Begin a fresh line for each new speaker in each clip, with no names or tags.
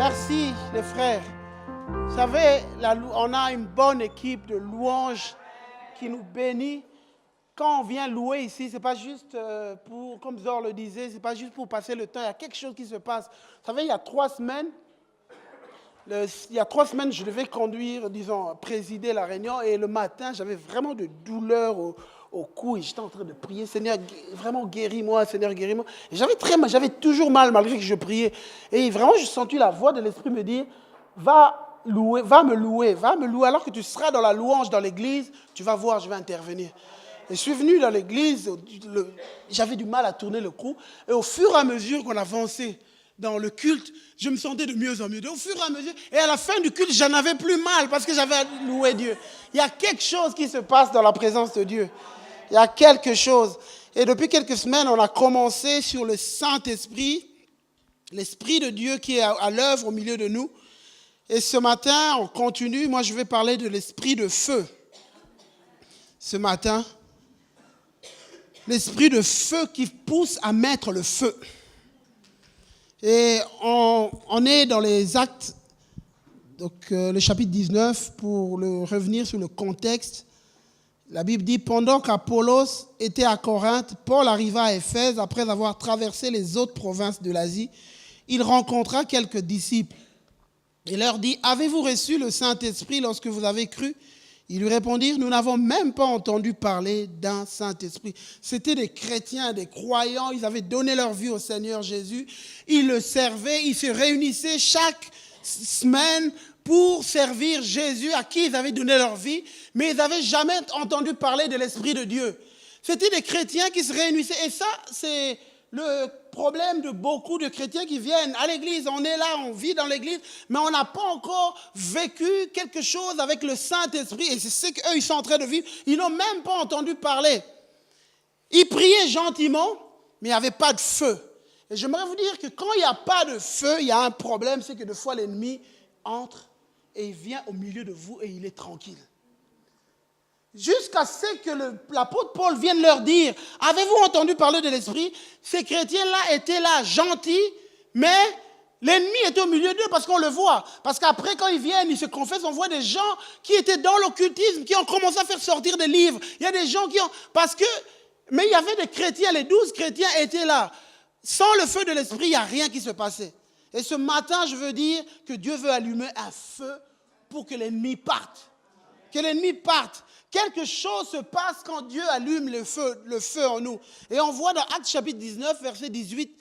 Merci les frères. Vous savez, on a une bonne équipe de louanges qui nous bénit. Quand on vient louer ici, ce n'est pas juste pour, comme Zor le disait, ce n'est pas juste pour passer le temps. Il y a quelque chose qui se passe. Vous savez, il y a 3 semaines, je devais conduire, présider la réunion. Et le matin, j'avais vraiment de douleurs au cou. Et j'étais en train de prier, Seigneur, vraiment guéris-moi, Seigneur, guéris-moi. Et j'avais très mal, j'avais toujours mal malgré que je priais. Et vraiment, j'ai senti la voix de l'Esprit me dire, va me louer. Alors que tu seras dans la louange dans l'église, tu vas voir, je vais intervenir. Et je suis venu dans l'église, j'avais du mal à tourner le cou. Et au fur et à mesure qu'on avançait dans le culte, je me sentais de mieux en mieux. Au fur et à mesure, et à la fin du culte, j'en avais plus mal parce que j'avais loué Dieu. Il y a quelque chose qui se passe dans la présence de Dieu. Il y a quelque chose. Et depuis quelques semaines, on a commencé sur le Saint-Esprit, l'Esprit de Dieu qui est à l'œuvre au milieu de nous. Et ce matin, on continue. Moi, je vais parler de l'Esprit de feu. Ce matin, l'Esprit de feu qui pousse à mettre le feu. Et on est dans les Actes, donc le chapitre 19, pour revenir sur le contexte. La Bible dit, pendant qu'Apollos était à Corinthe, Paul arriva à Éphèse après avoir traversé les autres provinces de l'Asie. Il rencontra quelques disciples. Il leur dit, avez-vous reçu le Saint-Esprit lorsque vous avez cru ? Ils lui répondirent, nous n'avons même pas entendu parler d'un Saint-Esprit. C'était des chrétiens, des croyants, ils avaient donné leur vie au Seigneur Jésus. Ils le servaient, ils se réunissaient chaque semaine pour servir Jésus à qui ils avaient donné leur vie, mais ils n'avaient jamais entendu parler de l'Esprit de Dieu. C'était des chrétiens qui se réunissaient. Et ça, c'est le problème de beaucoup de chrétiens qui viennent à l'église. On est là, on vit dans l'église, mais on n'a pas encore vécu quelque chose avec le Saint-Esprit. Et c'est ce qu'eux, ils sont en train de vivre. Ils n'ont même pas entendu parler. Ils priaient gentiment, mais il n'y avait pas de feu. Et j'aimerais vous dire que quand il n'y a pas de feu, il y a un problème, c'est que des fois l'ennemi entre et il vient au milieu de vous et il est tranquille. Jusqu'à ce que l'apôtre Paul vienne leur dire, avez-vous entendu parler de l'Esprit ? Ces chrétiens-là étaient là, gentils, mais l'ennemi était au milieu d'eux parce qu'on le voit. Parce qu'après, quand ils viennent, ils se confessent, on voit des gens qui étaient dans l'occultisme, qui ont commencé à faire sortir des livres. Il y a des gens qui ont... Mais il y avait des chrétiens, les 12 chrétiens étaient là. Sans le feu de l'Esprit, il n'y a rien qui se passait. Et ce matin, je veux dire que Dieu veut allumer un feu pour que l'ennemi parte. Que l'ennemi parte. Quelque chose se passe quand Dieu allume le feu en nous. Et on voit dans Actes chapitre 19, verset 18,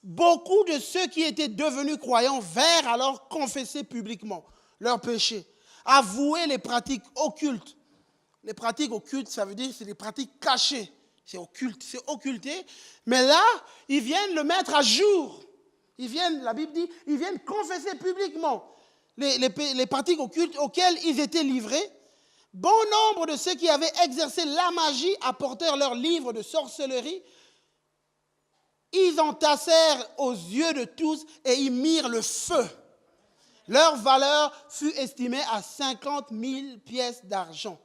beaucoup de ceux qui étaient devenus croyants vinrent alors confesser publiquement leurs péchés, avouer les pratiques occultes. Les pratiques occultes, ça veut dire que c'est des pratiques cachées. C'est occulte, c'est occulté. Mais là, ils viennent le mettre à jour. La Bible dit, ils viennent confesser publiquement les pratiques occultes auxquelles ils étaient livrés. Bon nombre de ceux qui avaient exercé la magie apportèrent leurs livres de sorcellerie. Ils entassèrent aux yeux de tous et y mirent le feu. Leur valeur fut estimée à 50 000 pièces d'argent.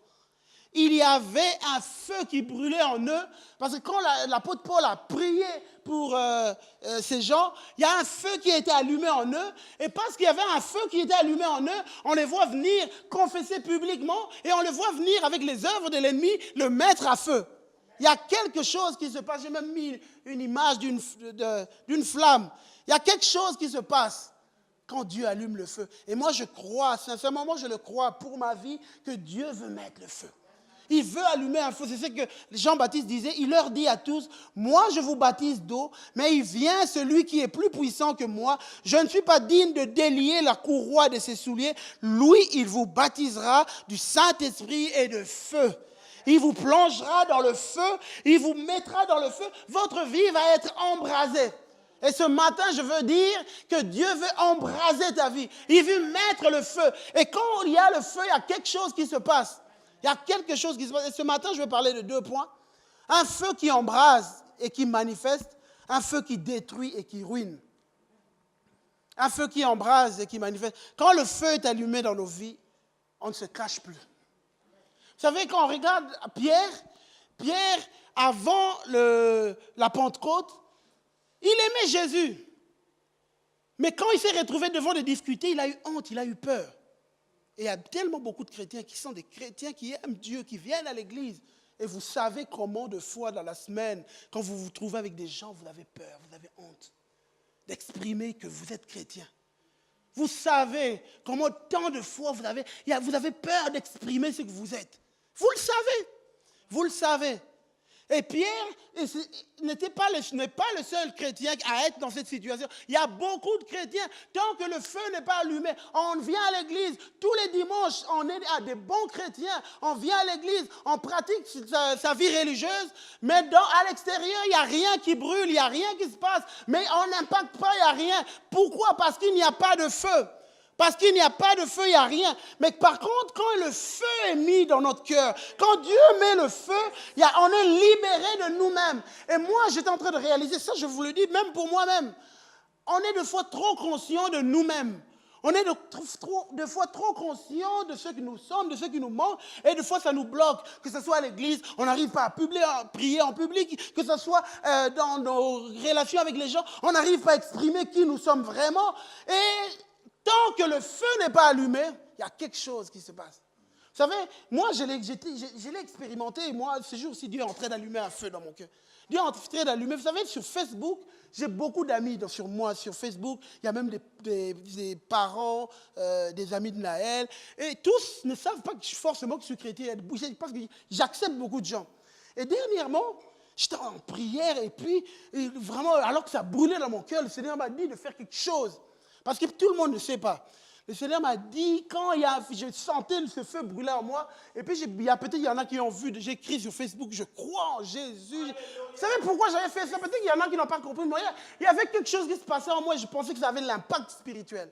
Il y avait un feu qui brûlait en eux, parce que quand l'apôtre Paul a prié pour ces gens, il y a un feu qui a été allumé en eux, et parce qu'il y avait un feu qui était allumé en eux, on les voit venir confesser publiquement, et on les voit venir avec les œuvres de l'ennemi, le mettre à feu. Il y a quelque chose qui se passe, j'ai même mis une image d'une flamme. Il y a quelque chose qui se passe quand Dieu allume le feu. Et moi je crois, sincèrement, moi je le crois pour ma vie, que Dieu veut mettre le feu. Il veut allumer un feu. C'est ce que Jean-Baptiste disait. Il leur dit à tous, moi je vous baptise d'eau, mais il vient celui qui est plus puissant que moi. Je ne suis pas digne de délier la courroie de ses souliers. Lui, il vous baptisera du Saint-Esprit et de feu. Il vous plongera dans le feu, il vous mettra dans le feu. Votre vie va être embrasée. Et ce matin, je veux dire que Dieu veut embraser ta vie. Il veut mettre le feu. Et quand il y a le feu, il y a quelque chose qui se passe. Il y a quelque chose qui se passe. Et ce matin, je vais parler de 2 points. Un feu qui embrase et qui manifeste. Un feu qui détruit et qui ruine. Un feu qui embrase et qui manifeste. Quand le feu est allumé dans nos vies, on ne se cache plus. Vous savez, quand on regarde Pierre, avant la Pentecôte, il aimait Jésus. Mais quand il s'est retrouvé devant de discuter, il a eu honte, il a eu peur. Et il y a tellement beaucoup de chrétiens qui sont des chrétiens qui aiment Dieu, qui viennent à l'église. Et vous savez comment de fois dans la semaine, quand vous vous trouvez avec des gens, vous avez peur, vous avez honte d'exprimer que vous êtes chrétien. Vous savez comment tant de fois vous avez peur d'exprimer ce que vous êtes. Vous le savez. Vous le savez. Et Pierre n'est pas le seul chrétien à être dans cette situation. Il y a beaucoup de chrétiens. Tant que le feu n'est pas allumé, on vient à l'église. Tous les dimanches, on est à des bons chrétiens. On vient à l'église, on pratique sa vie religieuse. Mais à l'extérieur, il n'y a rien qui brûle, il n'y a rien qui se passe. Mais on n'impacte pas, il n'y a rien. Pourquoi? Parce qu'il n'y a pas de feu. Parce qu'il n'y a pas de feu, il n'y a rien. Mais par contre, quand le feu est mis dans notre cœur, quand Dieu met le feu, on est libéré de nous-mêmes. Et moi, j'étais en train de réaliser ça, je vous le dis, même pour moi-même. On est des fois trop conscient de nous-mêmes. On est des fois trop conscient de ce que nous sommes, de ce qui nous manque. Et des fois, ça nous bloque. Que ce soit à l'église, on n'arrive pas à prier en public. Que ce soit dans nos relations avec les gens, on n'arrive pas à exprimer qui nous sommes vraiment. Et tant que le feu n'est pas allumé, il y a quelque chose qui se passe. Vous savez, moi, je l'ai expérimenté. Moi, ce jour-ci, Dieu est en train d'allumer un feu dans mon cœur. Dieu est en train d'allumer. Vous savez, sur Facebook, j'ai beaucoup d'amis sur moi, sur Facebook. Il y a même des parents, des amis de Naël. Et tous ne savent pas forcément que je suis chrétien. Parce que j'accepte beaucoup de gens. Et dernièrement, j'étais en prière et puis, vraiment, alors que ça brûlait dans mon cœur, le Seigneur m'a dit de faire quelque chose. Parce que tout le monde ne sait pas. Le Seigneur m'a dit, quand je sentais ce feu brûler en moi, et puis peut-être il y en a qui ont vu, j'ai écrit sur Facebook, je crois en Jésus. Vous savez pourquoi j'avais fait ça? Peut-être qu'il y en a qui n'ont pas compris. Mais il y avait quelque chose qui se passait en moi et je pensais que ça avait l'impact spirituel.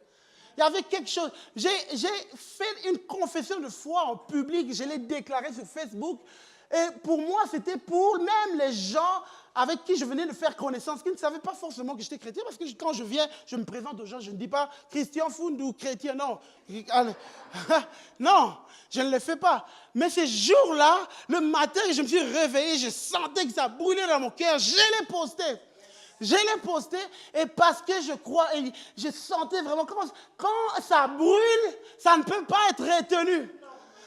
Il y avait quelque chose. J'ai fait une confession de foi en public, je l'ai déclarée sur Facebook. Et pour moi, c'était pour même les gens avec qui je venais de faire connaissance, qui ne savaient pas forcément que j'étais chrétien, parce que quand je viens, je me présente aux gens, je ne dis pas Christian Foundou, chrétien, non. Non, je ne le fais pas. Mais ces jours-là, le matin, je me suis réveillé, je sentais que ça brûlait dans mon cœur, je l'ai posté. Je l'ai posté et parce que je crois, et je sentais vraiment, quand ça brûle, ça ne peut pas être retenu.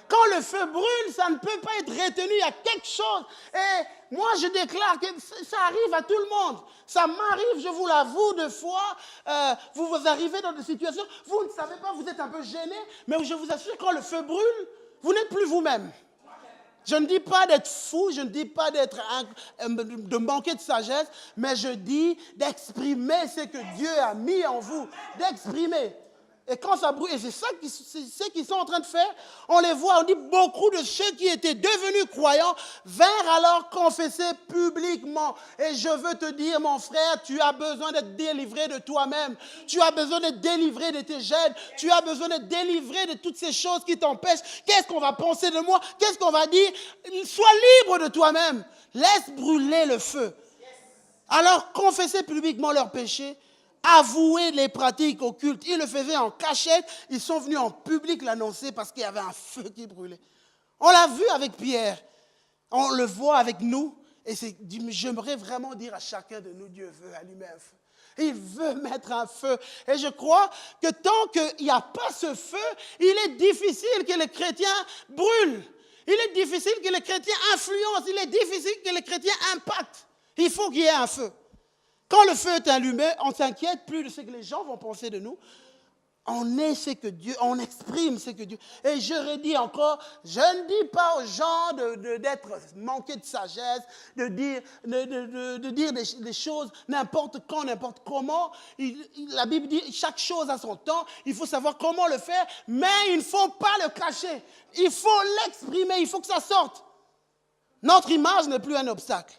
Quand le feu brûle, ça ne peut pas être retenu. Il y a quelque chose. Et moi, je déclare que ça arrive à tout le monde. Ça m'arrive, je vous l'avoue, de fois, vous arrivez dans des situations, vous ne savez pas, vous êtes un peu gêné, mais je vous assure, quand le feu brûle, vous n'êtes plus vous-même. Je ne dis pas d'être fou, je ne dis pas de manquer de sagesse, mais je dis d'exprimer ce que Dieu a mis en vous. D'exprimer. Et quand ça brûle, et c'est ça ce qu'ils sont en train de faire, on les voit, on dit beaucoup de ceux qui étaient devenus croyants vinrent alors confesser publiquement. Et je veux te dire, mon frère, tu as besoin d'être délivré de toi-même. Tu as besoin d'être délivré de tes gènes. Tu as besoin d'être délivré de toutes ces choses qui t'empêchent. Qu'est-ce qu'on va penser de moi? Qu'est-ce qu'on va dire? Sois libre de toi-même. Laisse brûler le feu. Alors, confessez publiquement leurs péchés. Avouer les pratiques occultes. Ils le faisaient en cachette. Ils sont venus en public l'annoncer parce qu'il y avait un feu qui brûlait. On l'a vu avec Pierre. On le voit avec nous. Et j'aimerais vraiment dire à chacun de nous, Dieu veut allumer un feu. Il veut mettre un feu. Et je crois que tant qu'il n'y a pas ce feu, il est difficile que les chrétiens brûlent. Il est difficile que les chrétiens influencent. Il est difficile que les chrétiens impactent. Il faut qu'il y ait un feu. Quand le feu est allumé, on ne s'inquiète plus de ce que les gens vont penser de nous. On est ce que Dieu, on exprime ce que Dieu. Et je redis encore, je ne dis pas aux gens d'être manqués de sagesse, de dire des choses n'importe quand, n'importe comment. La Bible dit chaque chose a son temps. Il faut savoir comment le faire, mais il ne faut pas le cacher. Il faut l'exprimer, il faut que ça sorte. Notre image n'est plus un obstacle.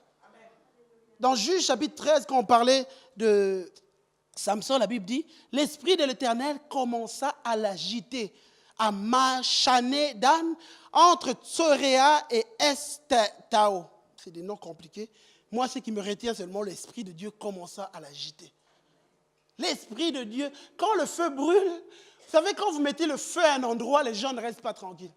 Dans Juge chapitre 13, quand on parlait de Samson, la Bible dit, l'Esprit de l'Éternel commença à l'agiter, à marchaner d'âne entre Tsoréa et Estao. C'est des noms compliqués. Moi, ce qui me retient seulement, l'Esprit de Dieu commença à l'agiter. L'Esprit de Dieu, quand le feu brûle, vous savez, quand vous mettez le feu à un endroit, les gens ne restent pas tranquilles.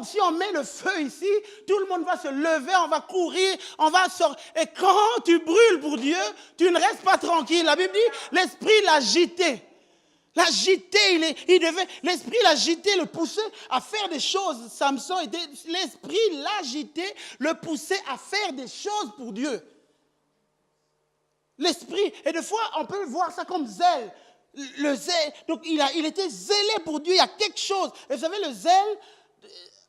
Si on met le feu ici, tout le monde va se lever, on va courir, on va sortir. Et quand tu brûles pour Dieu, tu ne restes pas tranquille. La Bible dit, l'esprit l'agité. L'agité, l'esprit l'agité, le poussait à faire des choses. Samson était, l'esprit l'agité, le poussait à faire des choses pour Dieu. L'esprit, et des fois, on peut voir ça comme zèle. Le zèle, donc il était zélé pour Dieu, il y a quelque chose. Et vous savez, le zèle,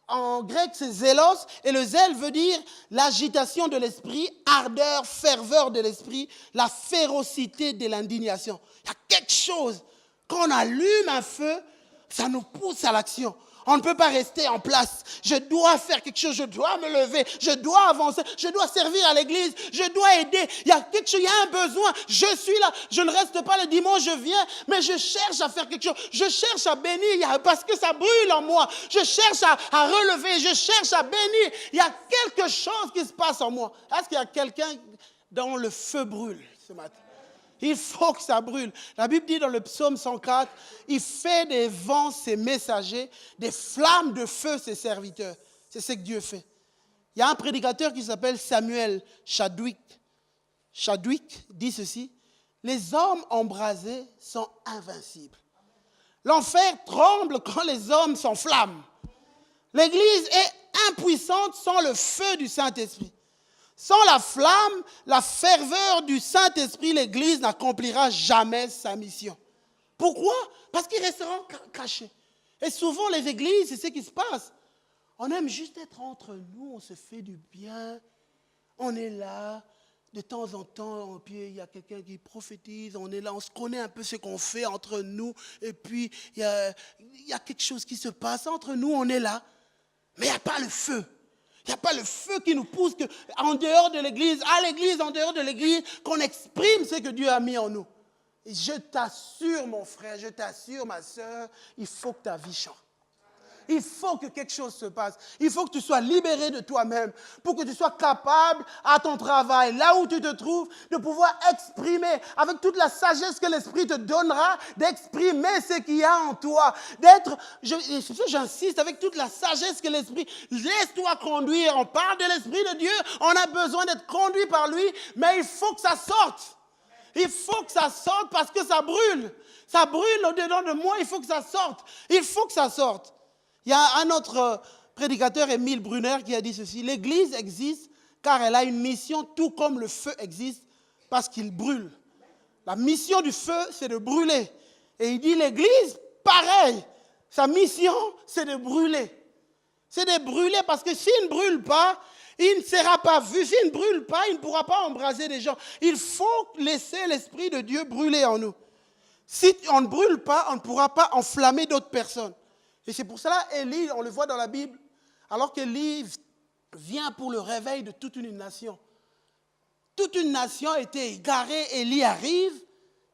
en grec, c'est zélos, et le zèle veut dire l'agitation de l'esprit, ardeur, ferveur de l'esprit, la férocité de l'indignation. Il y a quelque chose. Quand on allume un feu, ça nous pousse à l'action. On ne peut pas rester en place. Je dois faire quelque chose, je dois me lever, je dois avancer, je dois servir à l'église, je dois aider. Il y a quelque chose, il y a un besoin. Je suis là, je ne reste pas le dimanche, je viens, mais je cherche à faire quelque chose. Je cherche à bénir parce que ça brûle en moi. Je cherche à relever, je cherche à bénir. Il y a quelque chose qui se passe en moi. Est-ce qu'il y a quelqu'un dont le feu brûle ce matin? Il faut que ça brûle. La Bible dit dans le psaume 104, il fait des vents ses messagers, des flammes de feu ses serviteurs. C'est ce que Dieu fait. Il y a un prédicateur qui s'appelle Samuel Chadwick. Chadwick dit ceci, les hommes embrasés sont invincibles. L'enfer tremble quand les hommes s'enflamment. L'Église est impuissante sans le feu du Saint-Esprit. Sans la flamme, la ferveur du Saint-Esprit, l'Église n'accomplira jamais sa mission. Pourquoi? Parce qu'ils resteront cachés. Et souvent, les églises, c'est ce qui se passe. On aime juste être entre nous, on se fait du bien, on est là, de temps en temps, puis il y a quelqu'un qui prophétise, on est là, on se connaît un peu ce qu'on fait entre nous, et puis il y a quelque chose qui se passe entre nous, on est là, mais il n'y a pas le feu. Il n'y a pas le feu qui nous pousse en dehors de l'église, à l'église, en dehors de l'église, qu'on exprime ce que Dieu a mis en nous. Et je t'assure, mon frère, je t'assure, ma soeur, il faut que ta vie change. Il faut que quelque chose se passe. Il faut que tu sois libéré de toi-même pour que tu sois capable à ton travail, là où tu te trouves, de pouvoir exprimer avec toute la sagesse que l'Esprit te donnera, d'exprimer ce qu'il y a en toi. J'insiste, avec toute la sagesse que l'Esprit, laisse-toi conduire. On parle de l'Esprit de Dieu, on a besoin d'être conduit par lui, mais il faut que ça sorte. Il faut que ça sorte parce que ça brûle. Ça brûle au-dedans de moi, il faut que ça sorte. Il faut que ça sorte. Il y a un autre prédicateur, Émile Brunner, qui a dit ceci. L'Église existe car elle a une mission tout comme le feu existe parce qu'il brûle. La mission du feu, c'est de brûler. Et il dit l'Église, pareil. Sa mission, c'est de brûler. C'est de brûler parce que s'il ne brûle pas, il ne sera pas vu. S'il ne brûle pas, il ne pourra pas embraser des gens. Il faut laisser l'Esprit de Dieu brûler en nous. Si on ne brûle pas, on ne pourra pas enflammer d'autres personnes. Et c'est pour cela, Élie, on le voit dans la Bible, alors qu'Élie vient pour le réveil de toute une nation. Toute une nation était égarée, Élie arrive.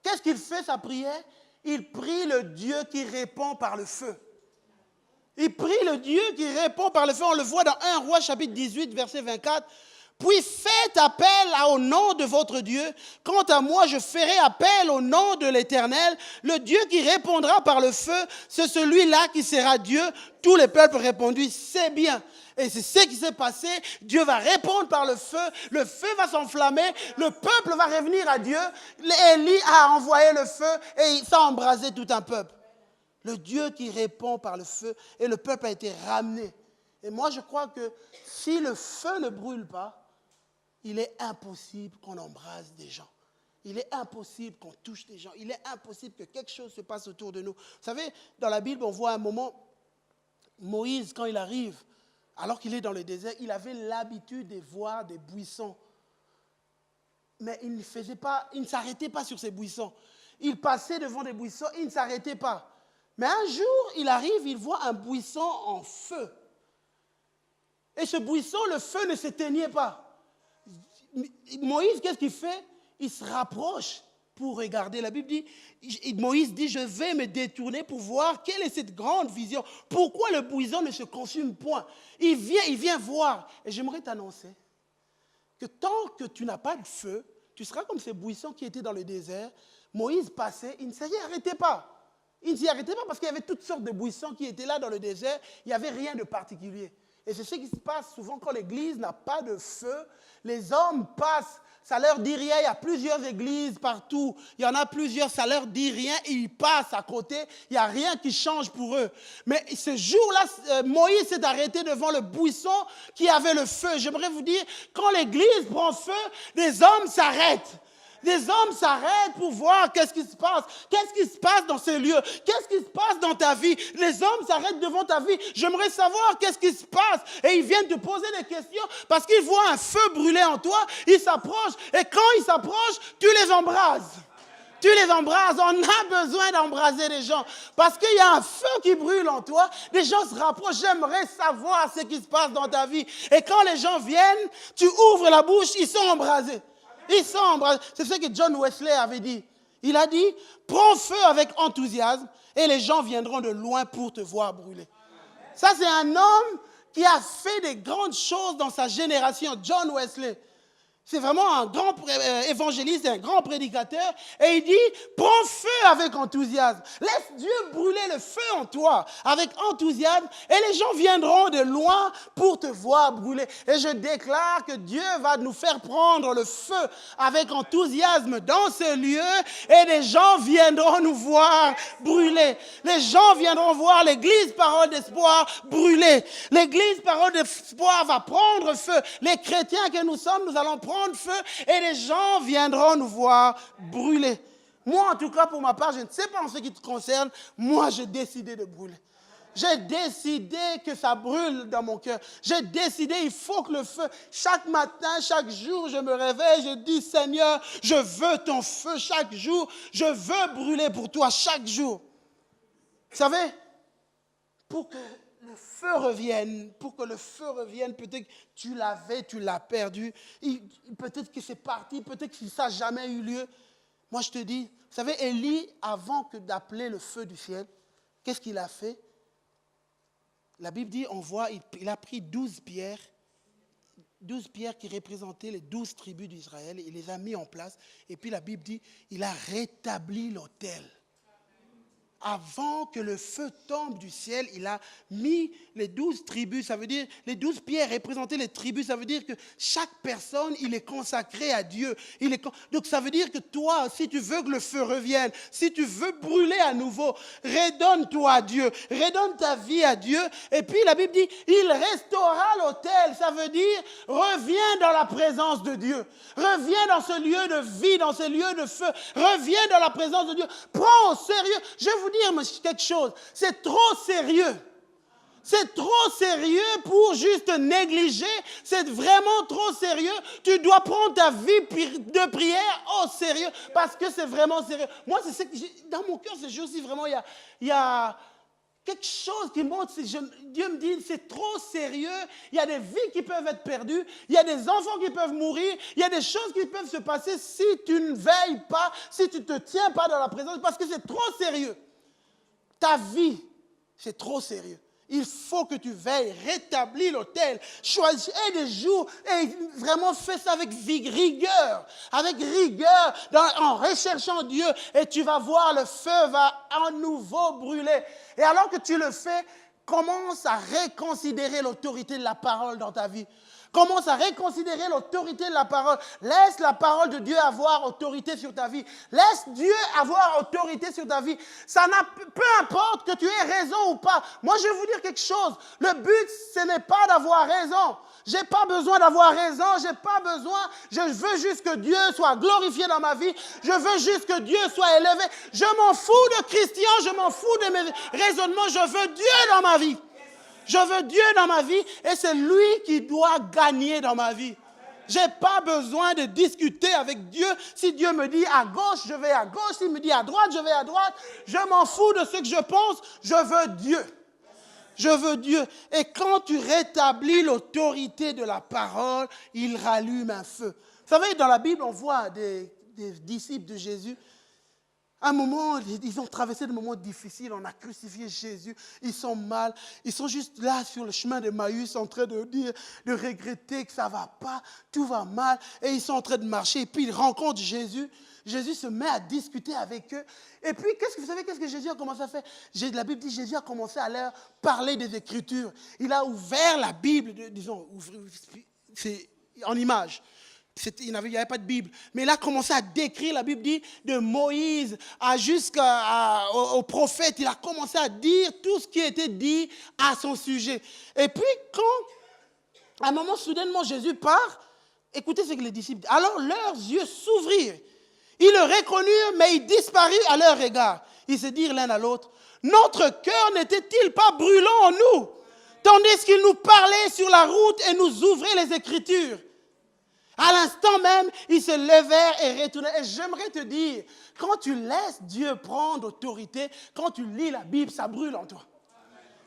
Qu'est-ce qu'il fait, sa prière? Il prie le Dieu qui répond par le feu. Il prie le Dieu qui répond par le feu. On le voit dans 1 Roi chapitre 18, verset 24. Puis faites appel au nom de votre Dieu. Quant à moi, je ferai appel au nom de l'Éternel. Le Dieu qui répondra par le feu, c'est celui-là qui sera Dieu. Tous les peuples répondent, c'est bien. Et c'est ce qui s'est passé. Dieu va répondre par le feu va s'enflammer, le peuple va revenir à Dieu. Élie a envoyé le feu et ça a embrasé tout un peuple. Le Dieu qui répond par le feu et le peuple a été ramené. Et moi, je crois que si le feu ne brûle pas, il est impossible qu'on embrase des gens. Il est impossible qu'on touche des gens. Il est impossible que quelque chose se passe autour de nous. Vous savez, dans la Bible, on voit un moment, Moïse, quand il arrive, alors qu'il est dans le désert, il avait l'habitude de voir des buissons. Mais il ne s'arrêtait pas sur ces buissons. Il passait devant des buissons, il ne s'arrêtait pas. Mais un jour, il arrive, il voit un buisson en feu. Et ce buisson, le feu ne s'éteignait pas. Moïse, qu'est-ce qu'il fait? Il se rapproche pour regarder. La Bible dit, Moïse dit, je vais me détourner pour voir quelle est cette grande vision. Pourquoi le buisson ne se consume point? Il vient voir. Et j'aimerais t'annoncer que tant que tu n'as pas de feu, tu seras comme ces buissons qui étaient dans le désert. Moïse passait, il ne s'arrêtait pas. Ils ne s'y arrêtaient pas parce qu'il y avait toutes sortes de buissons qui étaient là dans le désert. Il n'y avait rien de particulier. Et c'est ce qui se passe souvent quand l'église n'a pas de feu. Les hommes passent, ça leur dit rien. Il y a plusieurs églises partout. Il y en a plusieurs, ça leur dit rien. Ils passent à côté. Il n'y a rien qui change pour eux. Mais ce jour-là, Moïse s'est arrêté devant le buisson qui avait le feu. J'aimerais vous dire, quand l'église prend feu, les hommes s'arrêtent. Des hommes s'arrêtent pour voir qu'est-ce qui se passe. Qu'est-ce qui se passe dans ces lieux? Qu'est-ce qui se passe dans ta vie? Les hommes s'arrêtent devant ta vie. J'aimerais savoir qu'est-ce qui se passe. Et ils viennent te poser des questions parce qu'ils voient un feu brûler en toi. Ils s'approchent. Et quand ils s'approchent, tu les embrases. Tu les embrases. On a besoin d'embraser les gens. Parce qu'il y a un feu qui brûle en toi. Les gens se rapprochent. J'aimerais savoir ce qui se passe dans ta vie. Et quand les gens viennent, tu ouvres la bouche, ils sont embrasés. Ils sont embrasés. C'est ce que John Wesley avait dit. Il a dit, prends feu avec enthousiasme et les gens viendront de loin pour te voir brûler. Ça, c'est un homme qui a fait des grandes choses dans sa génération, John Wesley. C'est vraiment un grand évangéliste, un grand prédicateur. Et il dit, prends feu avec enthousiasme. Laisse Dieu brûler le feu en toi avec enthousiasme. Et les gens viendront de loin pour te voir brûler. Et je déclare que Dieu va nous faire prendre le feu avec enthousiasme dans ce lieu. Et les gens viendront nous voir brûler. Les gens viendront voir l'église Parole d'Espoir brûler. L'église Parole d'Espoir va prendre feu. Les chrétiens que nous sommes, nous allons prendre feu et les gens viendront nous voir brûler. Moi, en tout cas, pour ma part, je ne sais pas en ce qui te concerne, moi, j'ai décidé de brûler. J'ai décidé que ça brûle dans mon cœur. J'ai décidé, il faut que le feu, chaque matin, chaque jour, je me réveille, je dis, Seigneur, je veux ton feu chaque jour. Je veux brûler pour toi chaque jour. Vous savez, pour que le feu revienne, peut-être que tu l'avais, tu l'as perdu, peut-être que c'est parti, peut-être que ça n'a jamais eu lieu. Moi, je te dis, vous savez, Élie, avant que d'appeler le feu du ciel, qu'est-ce qu'il a fait? La Bible dit, on voit, il a pris 12 pierres qui représentaient les 12 tribus d'Israël, il les a mis en place, et puis la Bible dit, il a rétabli l'autel. Avant que le feu tombe du ciel, il a mis les 12 tribus, ça veut dire, les 12 pierres représentaient les tribus, ça veut dire que chaque personne, il est consacré à Dieu. Donc ça veut dire que toi, si tu veux que le feu revienne, si tu veux brûler à nouveau, redonne-toi à Dieu, redonne ta vie à Dieu. Et puis la Bible dit, il restaurera l'autel, ça veut dire, reviens dans la présence de Dieu. Reviens dans ce lieu de vie, dans ce lieu de feu. Reviens dans la présence de Dieu. Prends au sérieux. Je vais vous dire quelque chose. C'est trop sérieux. C'est trop sérieux pour juste négliger. C'est vraiment trop sérieux. Tu dois prendre ta vie de prière au sérieux parce que c'est vraiment sérieux. Moi, c'est ce que dans mon cœur, ces jours-ci, vraiment, il y a quelque chose qui monte. Dieu me dit, c'est trop sérieux. Il y a des vies qui peuvent être perdues. Il y a des enfants qui peuvent mourir. Il y a des choses qui peuvent se passer si tu ne veilles pas, si tu ne te tiens pas dans la présence, parce que c'est trop sérieux. Ta vie, c'est trop sérieux. Il faut que tu veilles, rétablis l'autel, choisis des jours et vraiment fais ça avec rigueur, en recherchant Dieu et tu vas voir le feu va à nouveau brûler. Et alors que tu le fais, commence à reconsidérer l'autorité de la parole dans ta vie. Commence à reconsidérer l'autorité de la parole. Laisse la parole de Dieu avoir autorité sur ta vie. Laisse Dieu avoir autorité sur ta vie. Peu importe que tu aies raison ou pas. Moi, je vais vous dire quelque chose. Le but, ce n'est pas d'avoir raison. Je n'ai pas besoin d'avoir raison. Je veux juste que Dieu soit glorifié dans ma vie. Je veux juste que Dieu soit élevé. Je m'en fous de Christian. Je m'en fous de mes raisonnements. Je veux Dieu dans ma vie. Je veux Dieu dans ma vie et c'est lui qui doit gagner dans ma vie. Je n'ai pas besoin de discuter avec Dieu. Si Dieu me dit à gauche, je vais à gauche. S'il me dit à droite, je vais à droite. Je m'en fous de ce que je pense. Je veux Dieu. Je veux Dieu. Et quand tu rétablis l'autorité de la parole, il rallume un feu. Vous savez, dans la Bible, on voit des disciples de Jésus. À un moment, ils ont traversé des moments difficiles, on a crucifié Jésus, ils sont mal, ils sont juste là sur le chemin de Maïs en train de dire, de regretter que ça ne va pas, tout va mal, et ils sont en train de marcher, et puis ils rencontrent Jésus. Jésus se met à discuter avec eux. Et puis, vous savez, qu'est-ce que Jésus a commencé à faire? La Bible dit que Jésus a commencé à leur parler des Écritures. Il a ouvert la Bible, disons, c'est en image. Il n'y avait pas de Bible. Mais il a commencé à décrire, la Bible dit, de Moïse jusqu'au prophète. Il a commencé à dire tout ce qui était dit à son sujet. Et puis, à un moment, soudainement, Jésus part, écoutez ce que les disciples disent. Alors, leurs yeux s'ouvrirent. Ils le reconnurent, mais il disparut à leur égard. Ils se dirent l'un à l'autre, notre cœur n'était-il pas brûlant en nous, tandis qu'il nous parlait sur la route et nous ouvrait les Écritures. À l'instant même, ils se levèrent et retournèrent. Et j'aimerais te dire, quand tu laisses Dieu prendre autorité, quand tu lis la Bible, ça brûle en toi.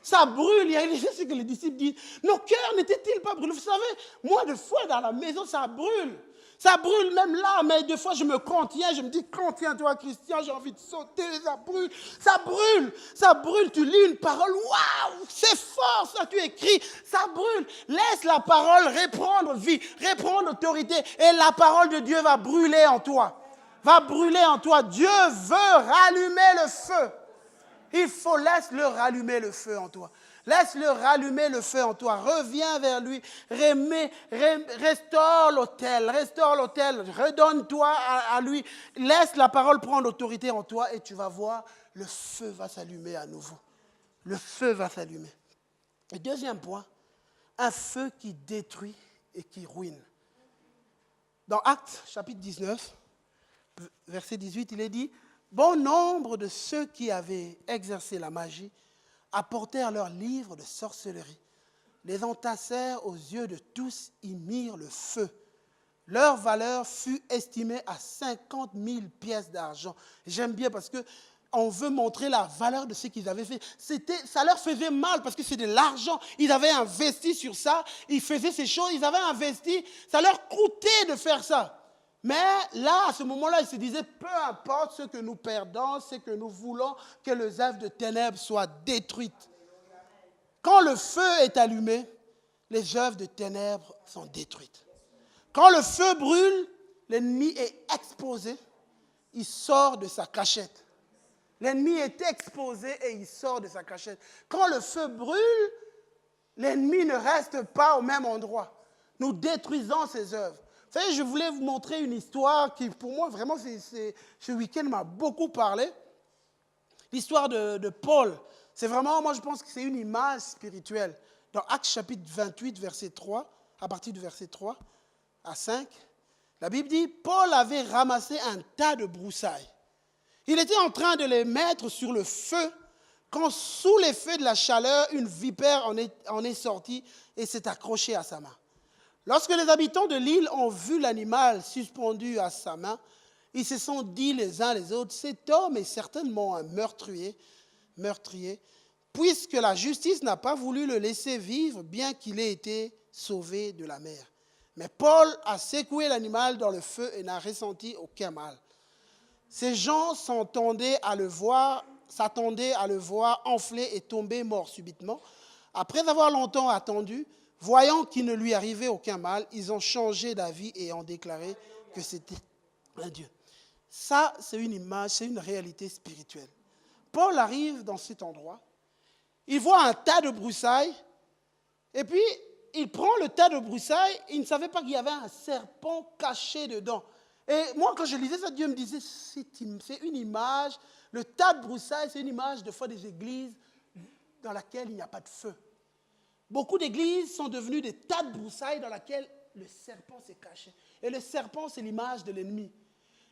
Ça brûle. Il y a ce que les disciples disent. Nos cœurs n'étaient-ils pas brûlés? Vous savez, moi, des fois, dans la maison, ça brûle. Ça brûle même là, mais des fois, je me contiens. Je me dis, contiens-toi, Christian, j'ai envie de sauter. Ça brûle. Ça brûle. Ça brûle. Tu lis une parole. Waouh, c'est fort, ça, tu écris. Ça brûle. Laisse la parole reprendre vie, reprendre autorité. Et la parole de Dieu va brûler en toi. Va brûler en toi. Dieu veut rallumer le feu. Il faut laisse-le rallumer le feu en toi. Laisse-le rallumer le feu en toi. Reviens vers lui. Restaure l'autel. Redonne-toi à lui. Laisse la parole prendre autorité en toi et tu vas voir, le feu va s'allumer à nouveau. Le feu va s'allumer. Et deuxième point, un feu qui détruit et qui ruine. Dans Actes, chapitre 19, verset 18, il est dit, bon nombre de ceux qui avaient exercé la magie apportèrent leurs livres de sorcellerie, les entassèrent aux yeux de tous, y mirent le feu. Leur valeur fut estimée à 50 000 pièces d'argent. J'aime bien parce qu'on veut montrer la valeur de ce qu'ils avaient fait. Ça leur faisait mal parce que c'est de l'argent. Ils avaient investi sur ça, ils faisaient ces choses, ils avaient investi. Ça leur coûtait de faire ça. Mais là, à ce moment-là, ils se disaient, peu importe ce que nous perdons, ce que nous voulons, que les œuvres de ténèbres soient détruites. Quand le feu est allumé, les œuvres de ténèbres sont détruites. Quand le feu brûle, l'ennemi est exposé, il sort de sa cachette. L'ennemi est exposé et il sort de sa cachette. Quand le feu brûle, l'ennemi ne reste pas au même endroit. Nous détruisons ses œuvres. Vous savez, je voulais vous montrer une histoire qui, pour moi, vraiment, ce week-end m'a beaucoup parlé. L'histoire de Paul. C'est vraiment, moi, je pense que c'est une image spirituelle. Dans Actes chapitre 28, verset 3, à partir du verset 3 à 5, la Bible dit, Paul avait ramassé un tas de broussailles. Il était en train de les mettre sur le feu quand, sous l'effet de la chaleur, une vipère en est sortie et s'est accrochée à sa main. Lorsque les habitants de l'île ont vu l'animal suspendu à sa main, ils se sont dit les uns les autres, cet homme est certainement un meurtrier, puisque la justice n'a pas voulu le laisser vivre, bien qu'il ait été sauvé de la mer. Mais Paul a secoué l'animal dans le feu et n'a ressenti aucun mal. Ces gens s'attendaient à le voir enfler et tomber mort subitement. Après avoir longtemps attendu, voyant qu'il ne lui arrivait aucun mal, ils ont changé d'avis et ont déclaré que c'était un Dieu. Ça, c'est une image, c'est une réalité spirituelle. Paul arrive dans cet endroit, il voit un tas de broussailles, et puis il prend le tas de broussailles, il ne savait pas qu'il y avait un serpent caché dedans. Et moi, quand je lisais ça, Dieu me disait, c'est une image, le tas de broussailles, c'est une image de fois des églises dans lesquelles il n'y a pas de feu. Beaucoup d'églises sont devenues des tas de broussailles dans lesquelles le serpent s'est caché. Et le serpent, c'est l'image de l'ennemi.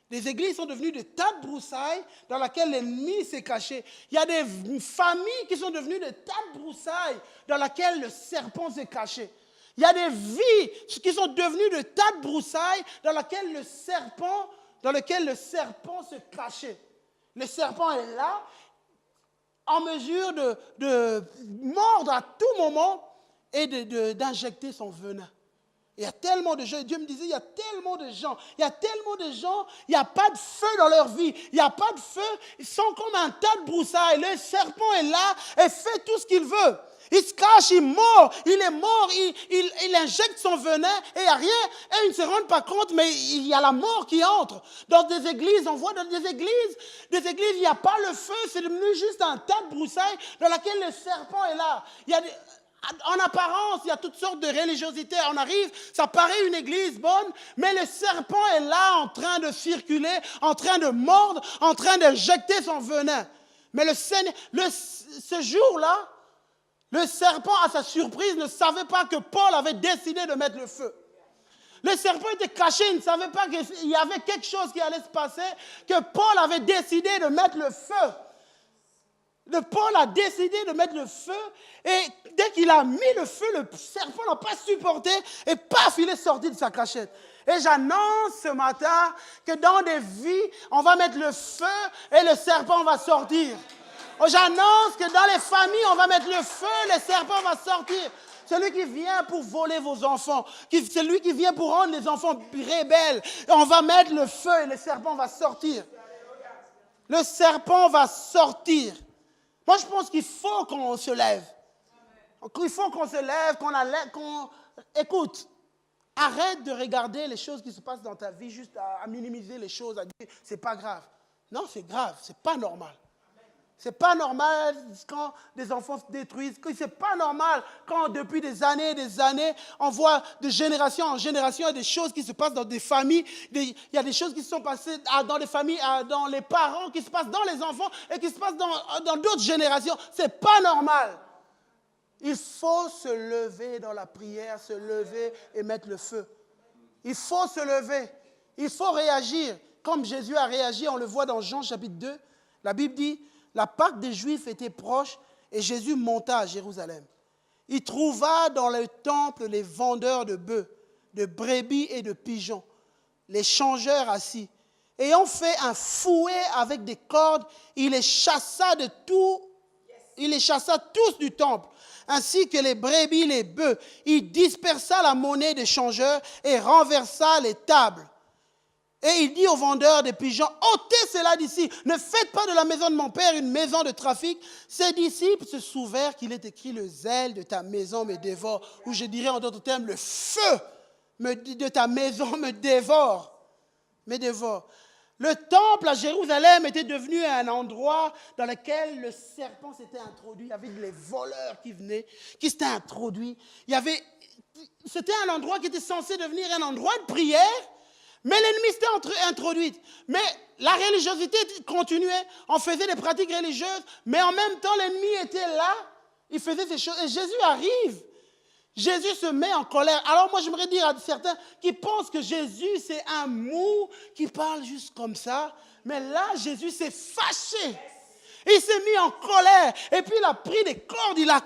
Les églises sont devenues des tas de broussailles dans lesquelles l'ennemi s'est caché. Il y a des familles qui sont devenues des tas de broussailles dans lesquelles le serpent s'est caché. Il y a des vies qui sont devenues des tas de broussailles dans lesquelles le serpent se cachait. Le serpent est là, en mesure de mordre à tout moment et d'injecter son venin. Il y a tellement de gens, et Dieu me disait, il y a tellement de gens, il n'y a pas de feu dans leur vie, il n'y a pas de feu, ils sont comme un tas de broussailles, le serpent est là et fait tout ce qu'il veut. Il se cache, il mord, il est mort, il injecte son venin et il n'y a rien. Et ils ne se rendent pas compte, mais il y a la mort qui entre. Dans des églises, on voit dans des églises, il n'y a pas le feu, c'est devenu juste un tas de broussailles dans laquelle le serpent est là. En apparence, il y a toutes sortes de religiosités. On arrive, ça paraît une église bonne, mais le serpent est là en train de circuler, en train de mordre, en train d'injecter son venin. Mais le Seigneur, ce jour-là, le serpent, à sa surprise, ne savait pas que Paul avait décidé de mettre le feu. Le serpent était caché, il ne savait pas qu'il y avait quelque chose qui allait se passer, que Paul avait décidé de mettre le feu. Paul a décidé de mettre le feu et dès qu'il a mis le feu, le serpent n'a pas supporté et paf, il est sorti de sa cachette. Et j'annonce ce matin que dans des vies, on va mettre le feu et le serpent va sortir. J'annonce que dans les familles, on va mettre le feu, le serpent va sortir. Celui qui vient pour voler vos enfants, celui qui vient pour rendre les enfants rebelles, on va mettre le feu et le serpent va sortir. Le serpent va sortir. Moi, je pense qu'il faut qu'on se lève. Il faut qu'on se lève, qu'on écoute. Arrête de regarder les choses qui se passent dans ta vie, juste à minimiser les choses, à dire c'est pas grave. Non, c'est grave, c'est pas normal. C'est pas normal quand des enfants se détruisent. C'est pas normal quand depuis des années, on voit de génération en génération, il y a des choses qui se passent dans des familles. Il y a des choses qui se sont passées dans les familles, dans les parents, qui se passent dans les enfants et qui se passent dans d'autres générations. C'est pas normal. Il faut se lever dans la prière, se lever et mettre le feu. Il faut se lever. Il faut réagir. Comme Jésus a réagi, on le voit dans Jean chapitre 2. La Bible dit, la Pâque des Juifs était proche et Jésus monta à Jérusalem. Il trouva dans le temple les vendeurs de bœufs, de brebis et de pigeons, les changeurs assis. Ayant fait un fouet avec des cordes, il les chassa tous du temple, ainsi que les brebis, les bœufs. Il dispersa la monnaie des changeurs et renversa les tables. Et il dit aux vendeurs des pigeons, ôtez cela d'ici, ne faites pas de la maison de mon père une maison de trafic. Ses disciples se souvinrent qu'il est écrit, le zèle de ta maison me dévore, ou je dirais en d'autres termes, le feu de ta maison me dévore. Le temple à Jérusalem était devenu un endroit dans lequel le serpent s'était introduit. Il y avait les voleurs qui venaient, qui s'étaient introduits. C'était un endroit qui était censé devenir un endroit de prière, mais l'ennemi s'était introduit. Mais la religiosité continuait. On faisait des pratiques religieuses, mais en même temps, l'ennemi était là. Il faisait ces choses. Et Jésus arrive. Jésus se met en colère. Alors moi, j'aimerais dire à certains qui pensent que Jésus, c'est un mou qui parle juste comme ça. Mais là, Jésus s'est fâché. Il s'est mis en colère. Et puis, il a pris des cordes. Il a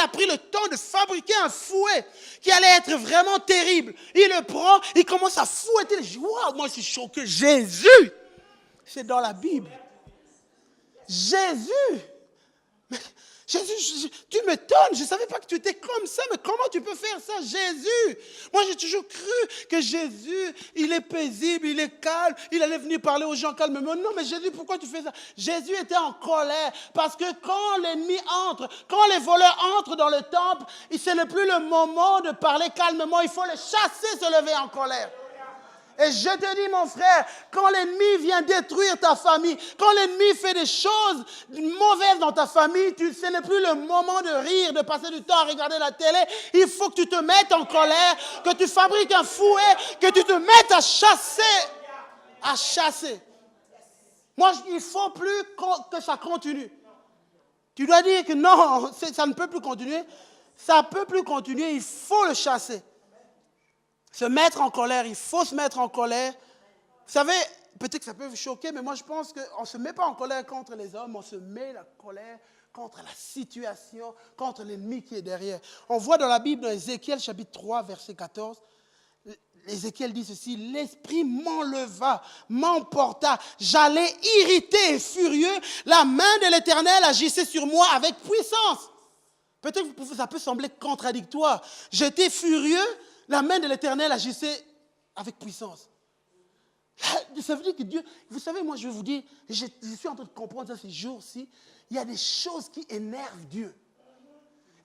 pris le temps de fabriquer un fouet qui allait être vraiment terrible. Il le prend, il commence à fouetter. Waouh, moi, je suis choqué. Jésus, c'est dans la Bible. Jésus. Jésus, tu m'étonnes, je ne savais pas que tu étais comme ça, mais comment tu peux faire ça, Jésus? Moi, j'ai toujours cru que Jésus, il est paisible, il est calme, il allait venir parler aux gens calmement. Non, mais Jésus, pourquoi tu fais ça? Jésus était en colère parce que quand l'ennemi entre, quand les voleurs entrent dans le temple, ce n'est plus le moment de parler calmement, il faut les chasser, se lever en colère. Et je te dis, mon frère, quand l'ennemi vient détruire ta famille, quand l'ennemi fait des choses mauvaises dans ta famille, ce n'est plus le moment de rire, de passer du temps à regarder la télé. Il faut que tu te mettes en colère, que tu fabriques un fouet, que tu te mettes à chasser. À chasser. Moi, il ne faut plus que ça continue. Tu dois dire que non, ça ne peut plus continuer. Ça ne peut plus continuer, il faut le chasser. Se mettre en colère, il faut se mettre en colère. Vous savez, peut-être que ça peut vous choquer, mais moi je pense qu'on ne se met pas en colère contre les hommes, on se met la colère contre la situation, contre l'ennemi qui est derrière. On voit dans la Bible, dans Ézéchiel chapitre 3, verset 14, Ézéchiel dit ceci, l'esprit m'enleva, m'emporta, j'allais irrité et furieux, la main de l'Éternel agissait sur moi avec puissance. Peut-être que ça peut sembler contradictoire. J'étais furieux, la main de l'Éternel agissait avec puissance. Ça veut dire que Dieu, vous savez, moi je vais vous dire, je suis en train de comprendre ça ces jours-ci, il y a des choses qui énervent Dieu.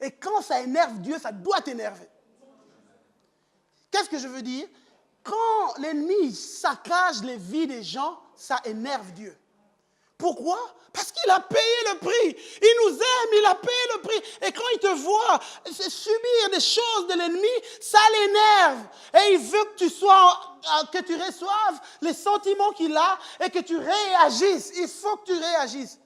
Et quand ça énerve Dieu, ça doit t'énerver. Qu'est-ce que je veux dire? Quand l'ennemi saccage les vies des gens, ça énerve Dieu. Pourquoi? Parce qu'il a payé le prix. Il nous aime, il a payé le prix. Et quand il te voit subir des choses de l'ennemi, ça l'énerve. Et il veut que tu reçoives les sentiments qu'il a et que tu réagisses. Il faut que tu réagisses.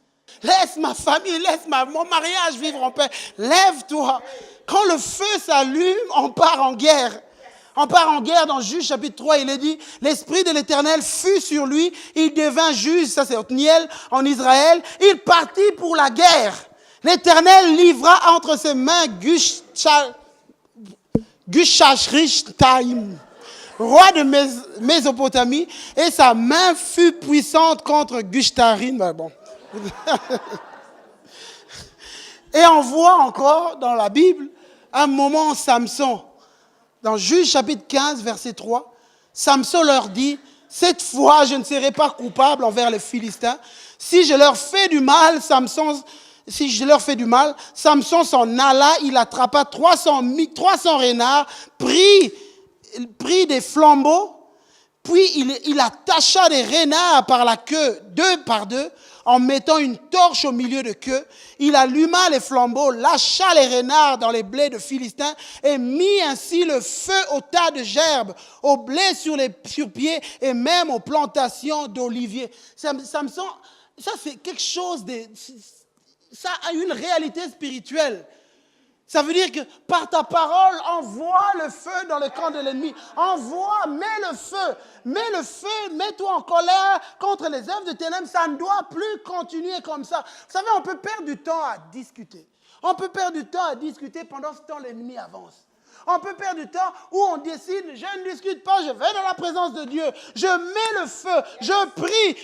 Laisse ma famille, laisse mon mariage vivre en paix. Lève-toi. Quand le feu s'allume, on part en guerre. On part en guerre dans Juge chapitre 3, il est dit, l'Esprit de l'Éternel fut sur lui, il devint juge, ça c'est Othniel, en Israël, il partit pour la guerre. L'Éternel livra entre ses mains Gushashrishtaim, roi de Mésopotamie, et sa main fut puissante contre Gushtarim. Bon. Et on voit encore dans la Bible un moment Samson. Dans Juge chapitre 15, verset 3, Samson leur dit, « Cette fois, je ne serai pas coupable envers les Philistins. Si je leur fais du mal, Samson s'en alla, il attrapa 300 renards, prit des flambeaux, puis il attacha des renards par la queue, 2 par 2, en mettant une torche au milieu de queue. Il alluma les flambeaux, lâcha les renards dans les blés de Philistins et mit ainsi le feu au tas de gerbes, au blé sur pied et même aux plantations d'oliviers. Samson, ça c'est quelque chose ça a une réalité spirituelle. Ça veut dire que par ta parole, envoie le feu dans le camp de l'ennemi. Mets le feu, mets-toi en colère contre les œuvres de ténèbres. Ça ne doit plus continuer comme ça. Vous savez, on peut perdre du temps à discuter. On peut perdre du temps à discuter pendant ce temps l'ennemi avance. On peut perdre du temps où on décide, je ne discute pas, je vais dans la présence de Dieu. Je mets le feu, je prie,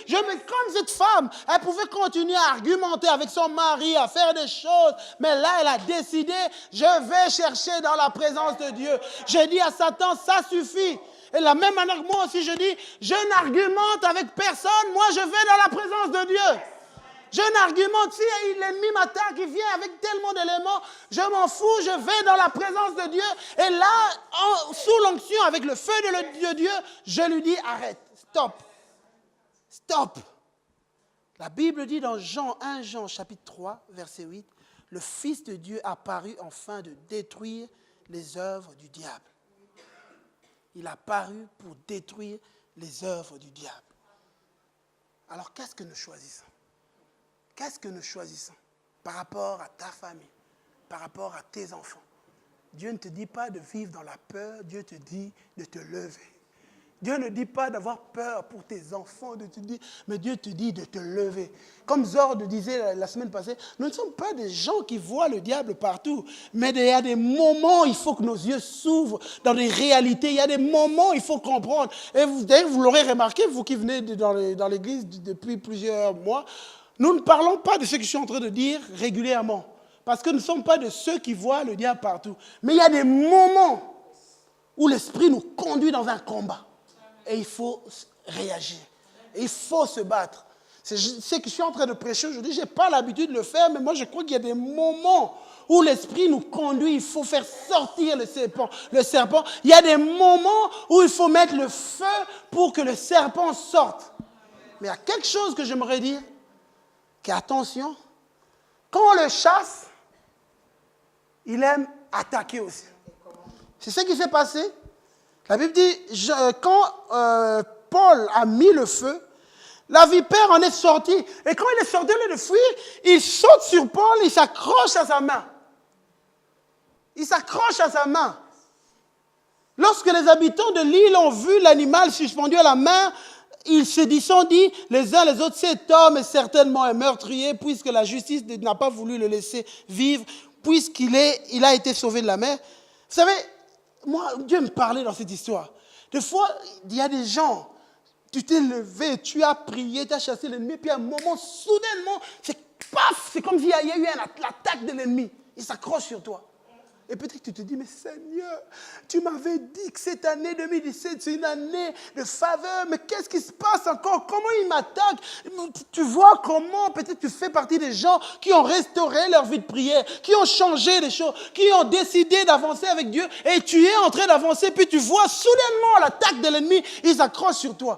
comme cette femme, elle pouvait continuer à argumenter avec son mari, à faire des choses. Mais là, elle a décidé, je vais chercher dans la présence de Dieu. J'ai dit à Satan, ça suffit. Et de la même manière que moi aussi, je dis, je n'argumente avec personne, moi je vais dans la présence de Dieu. Je n'argumente, si l'ennemi m'attaque, il vient avec tellement d'éléments, je m'en fous, je vais dans la présence de Dieu. Et là, sous l'onction, avec le feu de Dieu, je lui dis, arrête, stop. Stop. La Bible dit dans 1 Jean chapitre 3, verset 8, le Fils de Dieu apparut afin de détruire les œuvres du diable. Il a paru pour détruire les œuvres du diable. Alors, qu'est-ce que nous choisissons? Qu'est-ce que nous choisissons par rapport à ta famille, par rapport à tes enfants? Dieu ne te dit pas de vivre dans la peur, Dieu te dit de te lever. Dieu ne dit pas d'avoir peur pour tes enfants, mais Dieu te dit de te lever. Comme Zord disait la semaine passée, nous ne sommes pas des gens qui voient le diable partout, mais il y a des moments où il faut que nos yeux s'ouvrent dans des réalités. Il y a des moments où il faut comprendre. Et d'ailleurs, vous l'aurez remarqué, vous qui venez dans l'église depuis plusieurs mois, nous ne parlons pas de ce que je suis en train de dire régulièrement. Parce que nous ne sommes pas de ceux qui voient le diable partout. Mais il y a des moments où l'esprit nous conduit dans un combat. Et il faut réagir. Et il faut se battre. C'est ce que je suis en train de prêcher aujourd'hui. Je n'ai pas l'habitude de le faire, mais moi je crois qu'il y a des moments où l'esprit nous conduit. Il faut faire sortir le serpent. Il y a des moments où il faut mettre le feu pour que le serpent sorte. Mais il y a quelque chose que j'aimerais dire. Attention, quand on le chasse, il aime attaquer aussi. C'est ce qui s'est passé. La Bible dit, quand Paul a mis le feu, la vipère en est sortie. Et quand il est sorti de fuir, il saute sur Paul, il s'accroche à sa main. Il s'accroche à sa main. Lorsque les habitants de l'île ont vu l'animal suspendu à la main, ils se sont dit les uns les autres, cet homme est certainement un meurtrier puisque la justice n'a pas voulu le laisser vivre, puisqu'il a été sauvé de la mer. Vous savez, moi, Dieu me parlait dans cette histoire. Des fois, il y a des gens, tu t'es levé, tu as prié, tu as chassé l'ennemi, puis à un moment, soudainement, c'est paf, c'est comme s'il y a eu l'attaque de l'ennemi. Il s'accroche sur toi. Et peut-être que tu te dis, mais Seigneur, tu m'avais dit que cette année 2017, c'est une année de faveur, mais qu'est-ce qui se passe encore? Comment il m'attaque? Tu vois comment peut-être tu fais partie des gens qui ont restauré leur vie de prière, qui ont changé les choses, qui ont décidé d'avancer avec Dieu, et tu es en train d'avancer, puis tu vois soudainement l'attaque de l'ennemi, il s'accroche sur toi.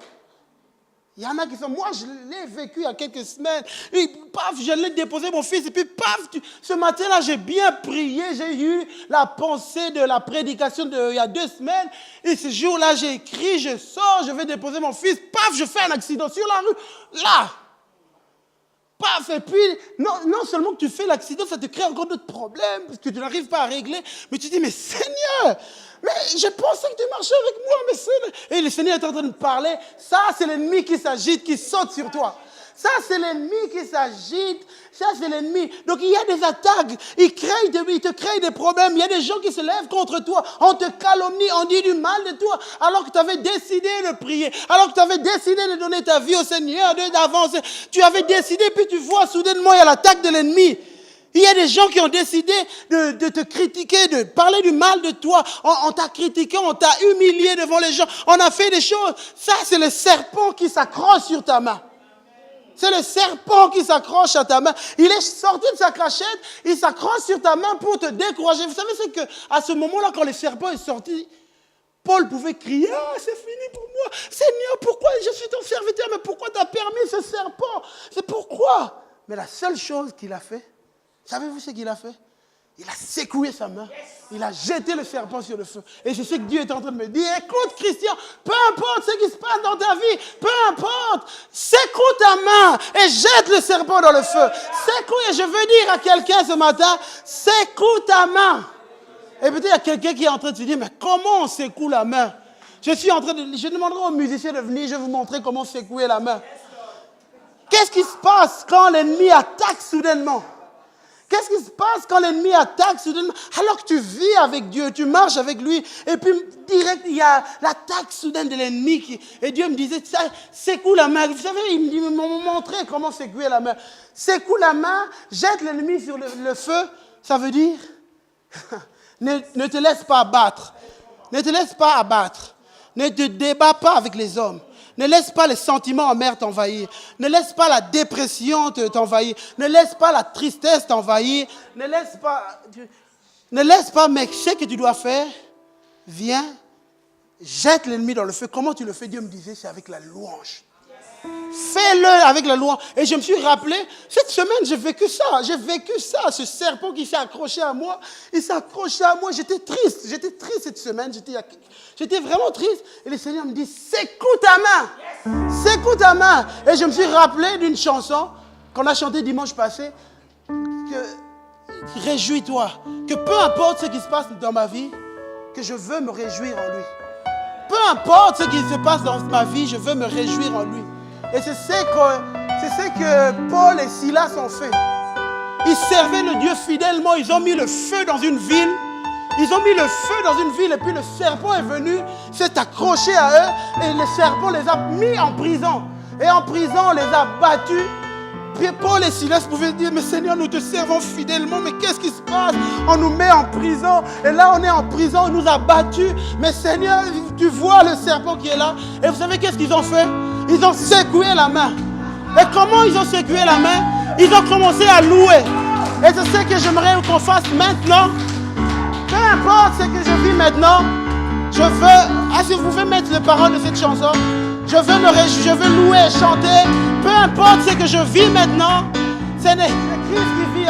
Il y en a qui sont, moi je l'ai vécu il y a quelques semaines, et paf, je l'ai déposé mon fils, et puis paf, ce matin-là j'ai bien prié, j'ai eu la pensée de la prédication il y a 2 semaines, et ce jour-là j'ai écrit, je sors, je vais déposer mon fils, paf, je fais un accident sur la rue, là, paf, et puis non seulement que tu fais l'accident, ça te crée encore d'autres problèmes, parce que tu n'arrives pas à régler, mais tu dis, mais Seigneur, mais je pensais que tu marchais avec moi, mais c'est... Et le Seigneur est en train de parler. Ça, c'est l'ennemi qui s'agite, qui saute sur toi. Ça, c'est l'ennemi qui s'agite. Ça, c'est l'ennemi. Donc, il y a des attaques. Il te crée des problèmes. Il y a des gens qui se lèvent contre toi. On te calomnie, on dit du mal de toi. Alors que tu avais décidé de prier. Alors que tu avais décidé de donner ta vie au Seigneur, d'avancer. Tu avais décidé, puis tu vois, soudainement, il y a l'attaque de l'ennemi. Il y a des gens qui ont décidé de te critiquer, de parler du mal de toi. On t'a critiqué, on t'a humilié devant les gens. On a fait des choses. Ça, c'est le serpent qui s'accroche sur ta main. C'est le serpent qui s'accroche à ta main. Il est sorti de sa cachette, il s'accroche sur ta main pour te décourager. Vous savez, c'est qu'à ce moment-là, quand le serpent est sorti, Paul pouvait crier, « Ah, c'est fini pour moi. Seigneur, pourquoi je suis ton serviteur? Mais pourquoi tu as permis ce serpent? C'est pourquoi? » Mais la seule chose qu'il a fait, savez-vous ce qu'il a fait? Il a secoué sa main. Il a jeté le serpent sur le feu. Et je sais que Dieu est en train de me dire, écoute Christian, peu importe ce qui se passe dans ta vie, peu importe, secoue ta main et jette le serpent dans le feu. Secoue, et je veux dire à quelqu'un ce matin, secoue ta main. Et peut-être il y a quelqu'un qui est en train de se dire, mais comment on secoue la main? Je demanderai aux musiciens de venir, je vais vous montrer comment secouer la main. Qu'est-ce qui se passe quand l'ennemi attaque soudainement? Qu'est-ce qui se passe quand l'ennemi attaque soudainement? Alors que tu vis avec Dieu, tu marches avec lui, et puis direct, il y a l'attaque soudaine de l'ennemi. Et Dieu me disait, secoue la main. Vous savez, il m'a montré comment secouer la main. Secoue la main, jette l'ennemi sur le feu. Ça veut dire, ne te laisse pas abattre. Ne te laisse pas abattre. Ne te débats pas avec les hommes. Ne laisse pas les sentiments amers t'envahir. Ne laisse pas la dépression t'envahir. Ne laisse pas la tristesse t'envahir. Ne laisse pas, mais ce que tu dois faire, viens, jette l'ennemi dans le feu. Comment tu le fais? Dieu me disait, c'est avec la louange. Fais-le avec la louange. Et je me suis rappelé, cette semaine, j'ai vécu ça. Ce serpent qui s'est accroché à moi. Il s'est accroché à moi. J'étais triste cette semaine. J'étais vraiment triste. Et le Seigneur me dit, secoue ta main. Secoue ta main. Et je me suis rappelé d'une chanson qu'on a chantée dimanche passé. Réjouis-toi. Que peu importe ce qui se passe dans ma vie, que je veux me réjouir en lui. Peu importe ce qui se passe dans ma vie, je veux me réjouir en lui. Et c'est ce que Paul et Silas ont fait. Ils servaient le Dieu fidèlement. Ils ont mis le feu dans une ville. Et puis le serpent est venu, s'est accroché à eux. Et le serpent les a mis en prison. Et en prison, on les a battus. Puis Paul et Silas pouvaient dire, mais Seigneur, nous te servons fidèlement, mais qu'est-ce qui se passe? On nous met en prison, et là on est en prison, on nous a battus. Mais Seigneur, tu vois le serpent qui est là. Et vous savez qu'est-ce qu'ils ont fait? Ils ont secoué la main. Et comment ils ont secoué la main? Ils ont commencé à louer. Et c'est ce que j'aimerais qu'on fasse maintenant. Peu importe ce que je vis maintenant, je veux, si vous pouvez mettre les paroles de cette chanson, je veux louer et chanter. Peu importe ce que je vis maintenant, c'est Christ qui vit.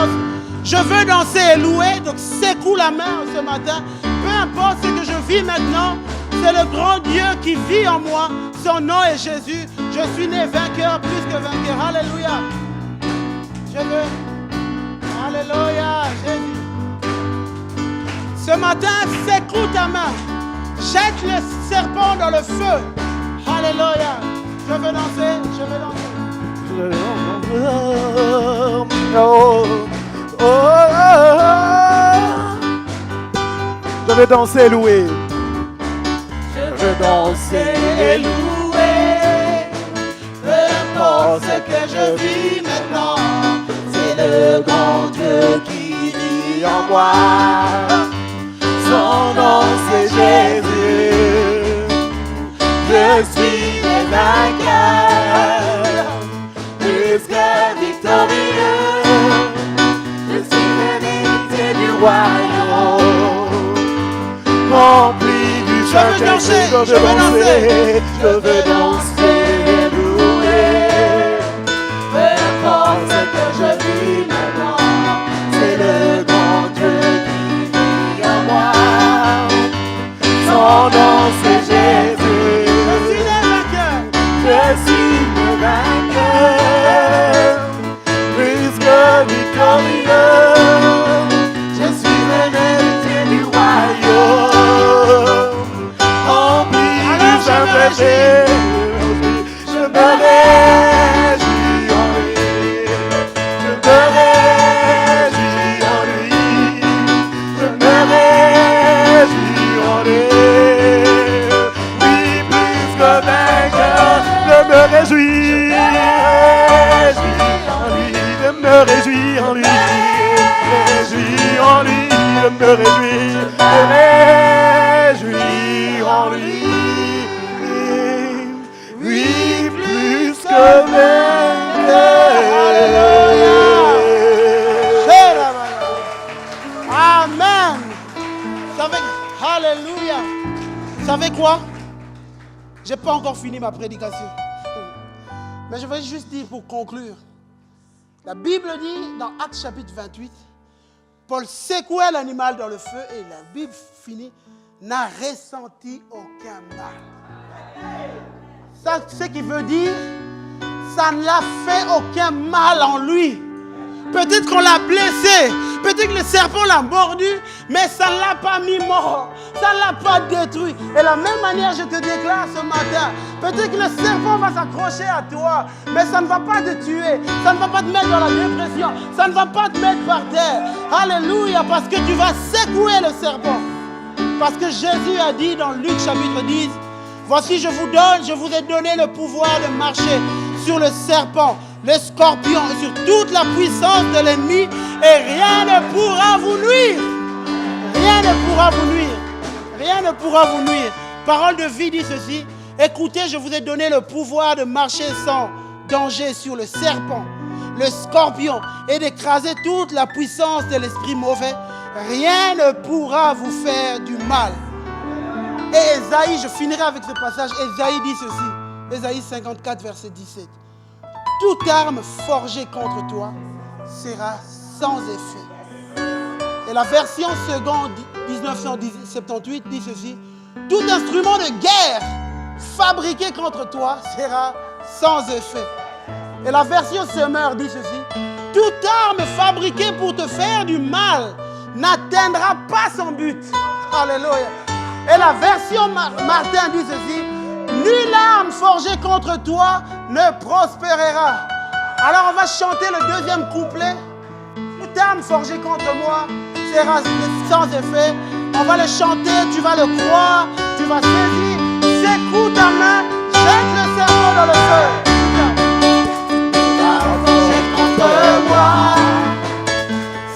Je veux danser et louer, donc secoue la main ce matin. Peu importe ce que je vis maintenant, c'est le grand Dieu qui vit en moi. Son nom est Jésus. Je suis né vainqueur, plus que vainqueur. Alléluia. Je veux. Alléluia, Jésus. Ce matin, secoue ta main. Jette le serpent dans le feu. Alléluia. Je veux danser, je veux danser.
Je vais danser et louer.
Je veux danser et louer. Peu importe ce que je vis maintenant, c'est le grand Dieu qui vit en moi. Je suis le vainqueur, plus que victorieux. Je suis l'héritier du royaume, rempli du Saint-Esprit. Je veux danser, je veux danser et louer. Peu importe ce que je vis maintenant, c'est le grand Dieu qui vit en moi. Son nom c'est Jésus. Je suis le vainqueur, plus que victorieux. Je suis l'héritier du royaume, rempli du Saint-Esprit. Je me réjouis en lui, je me réjouis en lui, je me réjouis en lui. Oui, plus que vainqueur, je me réjouis en lui, je me réjouis en lui, réjouis en lui, je me réjouis en lui. Oui, plus que vainqueur.
Amen. Alléluia. Vous savez quoi? Je n'ai pas encore fini ma prédication. Mais je vais juste dire pour conclure. La Bible dit dans Actes chapitre 28, Paul secouait l'animal dans le feu et la Bible finit, n'a ressenti aucun mal. Ça, ce qui veut dire, ça ne l'a fait aucun mal en lui. Peut-être qu'on l'a blessé, peut-être que le serpent l'a mordu, mais ça ne l'a pas mis mort, ça ne l'a pas détruit. Et de la même manière, je te déclare ce matin, peut-être que le serpent va s'accrocher à toi, mais ça ne va pas te tuer, ça ne va pas te mettre dans la dépression, ça ne va pas te mettre par terre. Alléluia, parce que tu vas secouer le serpent. Parce que Jésus a dit dans Luc chapitre 10, voici je vous ai donné le pouvoir de marcher sur le serpent, les scorpions et sur toute la puissance de l'ennemi et rien ne pourra vous nuire. Rien ne pourra vous nuire. Rien ne pourra vous nuire. Parole de vie dit ceci. Écoutez, je vous ai donné le pouvoir de marcher sans danger sur le serpent, le scorpion et d'écraser toute la puissance de l'esprit mauvais. Rien ne pourra vous faire du mal. Et Ésaïe, je finirai avec ce passage. Ésaïe dit ceci. Ésaïe 54, verset 17. Toute arme forgée contre toi sera sans effet. Et la version seconde 1978 dit ceci. Tout instrument de guerre fabriqué contre toi sera sans effet. Et la version Semeur dit ceci. Toute arme fabriquée pour te faire du mal n'atteindra pas son but. Alléluia. Et la version Martin dit ceci. Nulle arme forgée contre toi ne prospérera. Alors on va chanter le deuxième couplet. Toute arme forgée contre moi sera sans effet. On va le chanter, tu vas le croire, tu vas saisir. Secoue ta main, jette le serpent dans le feu.
Toute arme forgée contre moi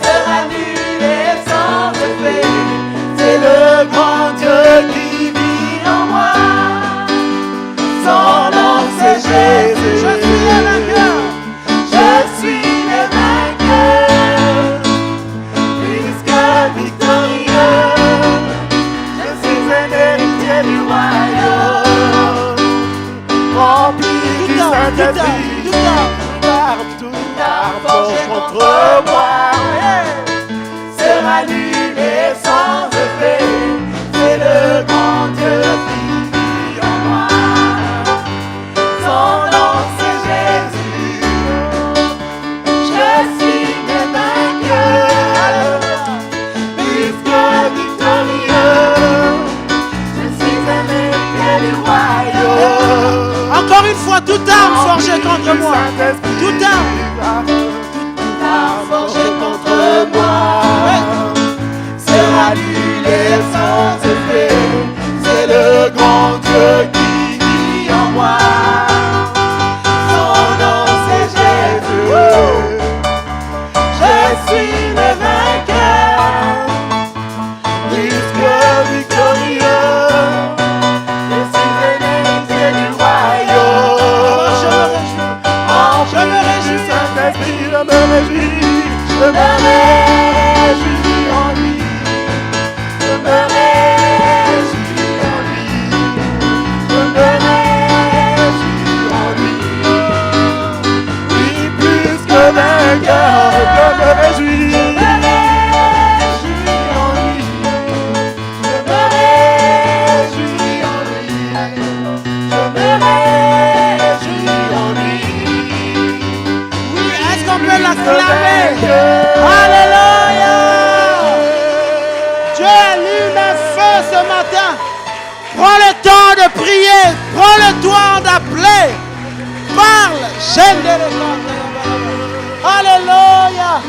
sera nulle et sans effet. C'est le grand Dieu qui vit en moi. Son nom c'est Jésus.
Je suis le vainqueur.
Je suis le vainqueur, plus que victorieux. Je suis un héritier du royaume, rempli du Saint-Esprit. Toute arme forgée contre moi sera nulle et sans effet. C'est le grand Dieu qui vit en moi. Son nom c'est Jésus. Je suis le vainqueur, plus que victorieux. Je suis un héritier du royaume.
Encore une fois, toute arme forgée contre moi. Toute arme.
Toute arme forgée contre moi sera nulle et sans effet. C'est le grand Dieu qui vit en moi. Son nom c'est Jésus. Je suis le vainqueur, plus que victorieux. Je suis un héritier
matin, prends le temps de prier, prends le temps d'appeler. Parle. Alléluia.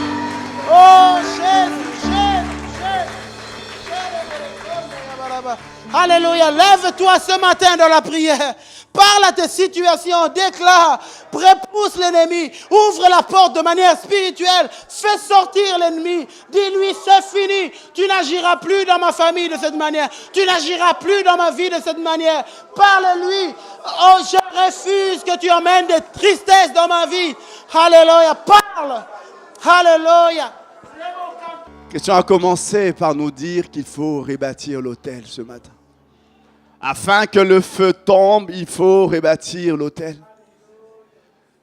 Oh Jésus. Alléluia. Lève-toi ce matin dans la prière. Parle à tes situations, déclare, repousse l'ennemi, ouvre la porte de manière spirituelle, fais sortir l'ennemi, dis-lui c'est fini, tu n'agiras plus dans ma famille de cette manière, tu n'agiras plus dans ma vie de cette manière, parle-lui, oh je refuse que tu emmènes des tristesses dans ma vie, alléluia, parle, alléluia.
Christian a commencé par nous dire qu'il faut rebâtir l'autel ce matin. Afin que le feu tombe, il faut rebâtir l'autel.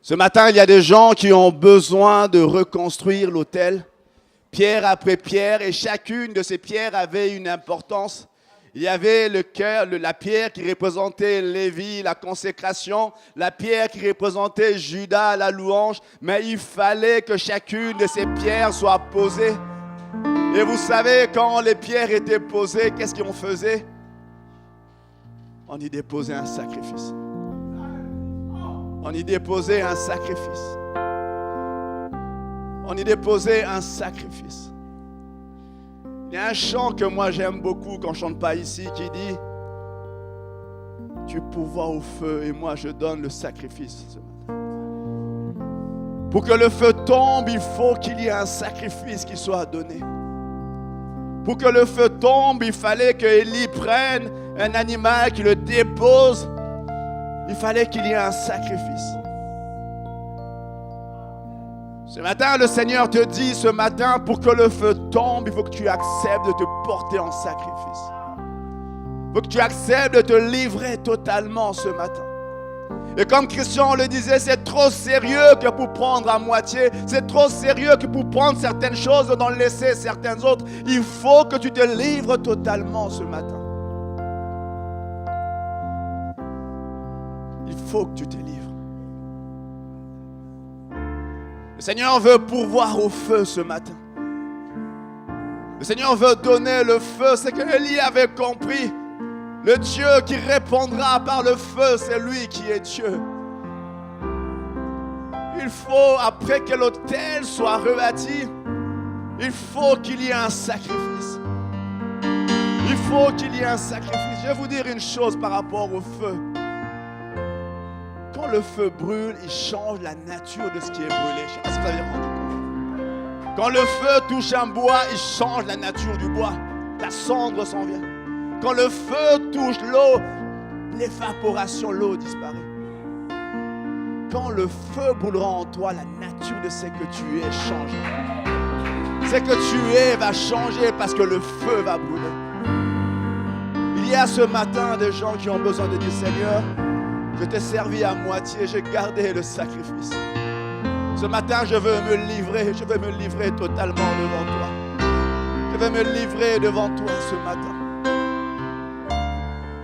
Ce matin, il y a des gens qui ont besoin de reconstruire l'autel, pierre après pierre, et chacune de ces pierres avait une importance. Il y avait le cœur, la pierre qui représentait Lévi, la consécration, la pierre qui représentait Judas, la louange, mais il fallait que chacune de ces pierres soit posée. Et vous savez, quand les pierres étaient posées, qu'est-ce qu'on faisait? On y déposait un sacrifice. On y déposait un sacrifice. On y déposait un sacrifice. Il y a un chant que moi j'aime beaucoup quand je ne chante pas ici qui dit « Tu pourvois au feu et moi je donne le sacrifice ce matin. » Pour que le feu tombe, il faut qu'il y ait un sacrifice qui soit donné. Pour que le feu tombe, il fallait que Élie prenne un animal qui le dépose. Il fallait qu'il y ait un sacrifice. Ce matin, le Seigneur te dit, ce matin, pour que le feu tombe, il faut que tu acceptes de te porter en sacrifice. Il faut que tu acceptes de te livrer totalement ce matin. Et comme Christian le disait, c'est trop sérieux que pour prendre à moitié. C'est trop sérieux que pour prendre certaines choses et d'en laisser certaines autres. Il faut que tu te livres totalement ce matin. Il faut que tu te livres. Le Seigneur veut pourvoir au feu ce matin. Le Seigneur veut donner le feu. C'est que Élie avait compris. Le Dieu qui répondra par le feu, c'est lui qui est Dieu. Il faut, après que l'autel soit rebâti, il faut qu'il y ait un sacrifice. Il faut qu'il y ait un sacrifice. Je vais vous dire une chose par rapport au feu. Quand le feu brûle, il change la nature de ce qui est brûlé. Je ne sais pas si vous avez rendu compte. Quand le feu touche un bois, il change la nature du bois. La cendre s'en vient. Quand le feu touche l'eau, l'évaporation, l'eau disparaît. Quand le feu brûlera en toi, la nature de ce que tu es change. Ce que tu es va changer parce que le feu va brûler. Il y a ce matin des gens qui ont besoin de dire, Seigneur, je t'ai servi à moitié, j'ai gardé le sacrifice. Ce matin, je veux me livrer totalement devant toi. Je veux me livrer devant toi ce matin.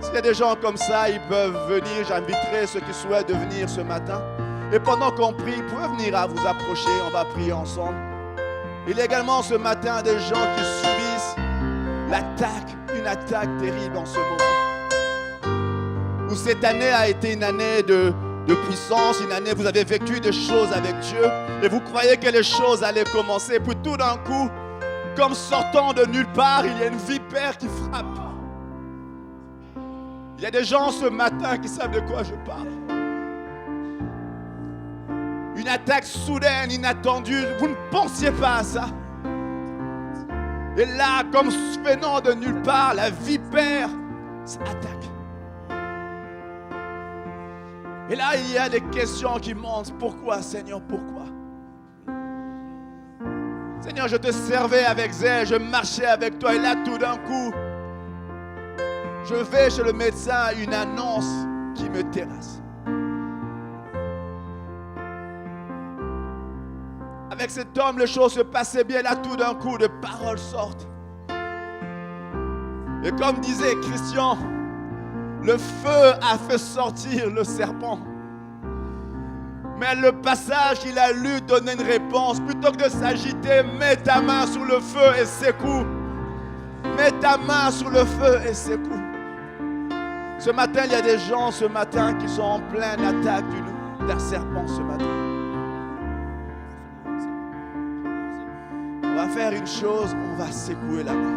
S'il y a des gens comme ça, ils peuvent venir. J'inviterai ceux qui souhaitent de venir ce matin. Et pendant qu'on prie, vous pouvez venir à vous approcher. On va prier ensemble. Il y a également ce matin des gens qui subissent une attaque terrible en ce moment. Où cette année a été une année de puissance, une année où vous avez vécu des choses avec Dieu. Et vous croyez que les choses allaient commencer. Puis tout d'un coup, comme sortant de nulle part, il y a une vipère qui frappe. Il y a des gens ce matin qui savent de quoi je parle. Une attaque soudaine, inattendue. Vous ne pensiez pas à ça. Et là, comme venant de nulle part, la vipère s'attaque. Et là, il y a des questions qui montent. Pourquoi, Seigneur, pourquoi? Seigneur, je te servais avec zèle, je marchais avec toi. Et là, tout d'un coup, je vais chez le médecin, une annonce qui me terrasse. Avec cet homme, les choses se passaient bien. Là, tout d'un coup, de paroles sortent. Et comme disait Christian, le feu a fait sortir le serpent. Mais le passage qu'il a lu donnait une réponse. Plutôt que de s'agiter, mets ta main sur le feu et secoue. Mets ta main sur le feu et secoue. Ce matin, il y a des gens ce matin qui sont en pleine attaque d'un serpent ce matin. On va faire une chose, on va secouer la main.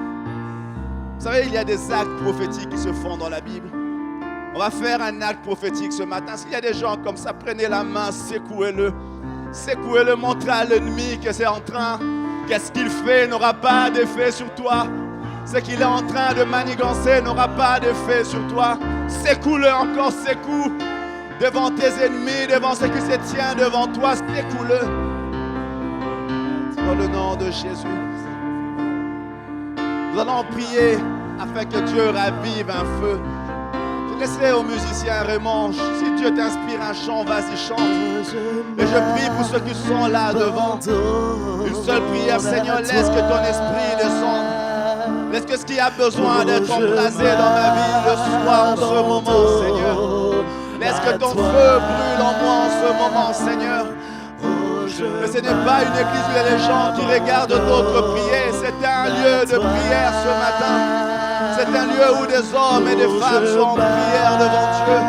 Vous savez, il y a des actes prophétiques qui se font dans la Bible. On va faire un acte prophétique ce matin. S'il y a des gens comme ça, prenez la main, secouez-le. Secouez-le, montrez à l'ennemi que c'est en train. Qu'est-ce qu'il fait n'aura pas d'effet sur toi. Ce qu'il est en train de manigancer n'aura pas d'effet sur toi. Secoue-le encore, secoue. Devant tes ennemis, devant ce qui se tient devant toi, secoue-le. Dans le nom de Jésus. Nous allons prier afin que Dieu ravive un feu. Laissez aux musiciens, Raymond, si Dieu t'inspire un chant, vas-y, chante. Et je prie pour ceux qui sont là devant. Une seule prière, Seigneur, laisse que ton esprit descende. Laisse que ce qui a besoin d'être embrasé dans ma vie le soit en ce moment, Seigneur. Laisse que ton feu brûle en moi en ce moment, Seigneur. Mais ce n'est pas une église où il y a des gens qui regardent d'autres prier. C'est un lieu de prière ce matin. C'est un lieu où des hommes et des femmes sont en prière devant Dieu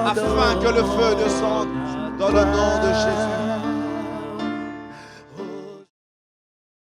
afin que le feu descende dans le nom de Jésus.